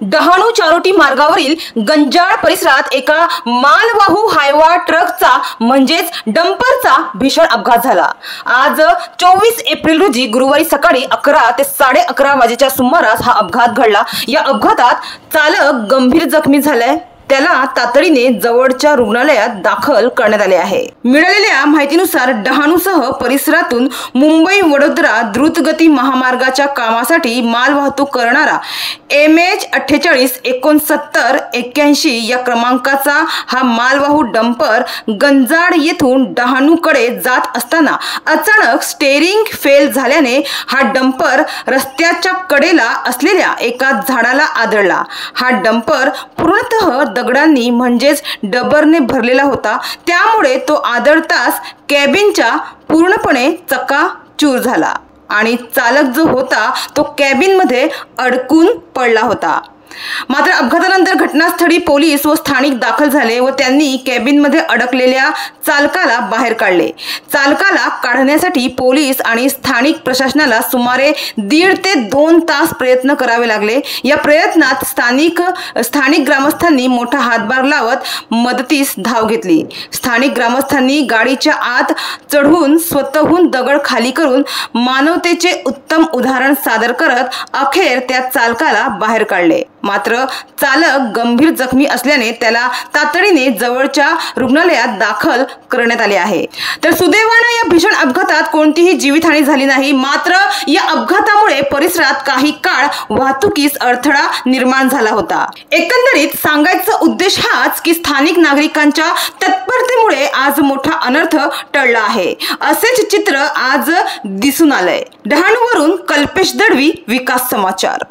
डहाणू चारोटी मार्गावरील गंजाळ परिसरात एका मालवाहू हायवा ट्रकचा म्हणजेच डंपरचा भीषण अपघात झाला। आज 24 एप्रिल रोजी गुरुवारी सकाळी 11 ते 11:30 वाजेच्या सुमारास हा अपघात घडला। या अपघातात चालक गंभीर जखमी झालाय, त्याला तातडीने जवळच्या रुग्णालयात दाखल करण्यात आले आहे। मिळालेल्या माहितीनुसार डहाणूसह परिसरातून मुंबई वडोदरा द्रुतगती महामार्गाच्या कामासाठी माल वाहतूक करणारा MH 486981 या क्रमांकाचा हा मालवाहू डंपर गंजाड येथून डहाणूकडे जात असताना अचानक स्टेअरिंग फेल झाल्याने हा डंपर रस्त्याच्या कडेला असलेल्या एका झाडाला आदळला। हा डंपर पूर्णतः दगडांनी म्हणजेच डबरने भरलेला होता, त्यामुळे तो आदळताच कॅबिनच्या पूर्णपणे चक्काचूर झाला आणि चालक जो होता तो कॅबिनमध्ये अडकून पडला होता। मात्र अपघातानंतर घटनास्थळी पोलीस व स्थानिक दाखल झाले व त्यांनी कॅबिनमध्ये अडकलेल्या चालकाला बाहेर काढले। चालकाला काढण्यासाठी पोलीस आणि स्थानिक प्रशासनाला सुमारे 1.5 ते 2 तास प्रयत्न करावे लागले। या प्रयत्नात स्थानिक ग्रामस्थांनी मोठा हातभार लावत मदतीस धाव घेतली। स्थानिक ग्रामस्थांनी गाडीच्या आत चढून स्वतःहून दगड खाली करून मानवतेचे उत्तम उदाहरण सादर करत अखेर त्या चालकाला बाहेर काढले। मात्र चालक गंभीर जखमी असल्याने त्याला तातडीने जवळच्या रुग्णालयात दाखल करण्यात आले आहे। तर सुदैवाने या भीषण अपघातात कोणतीही जीवितहानी झाली नाही। मात्र या अपघातामुळे परिसरात काही काळ वाहतुकीस अडथळा निर्माण झाला होता। एकंदरीत सांगायचा उद्देश हाच की स्थानिक नागरिकांच्या तत्परतेमुळे आज मोठा अनर्थ टळला आहे, असेच चित्र आज दिसून आलंय। डहाणूवरून कल्पेश दळवी, विकास समाचार।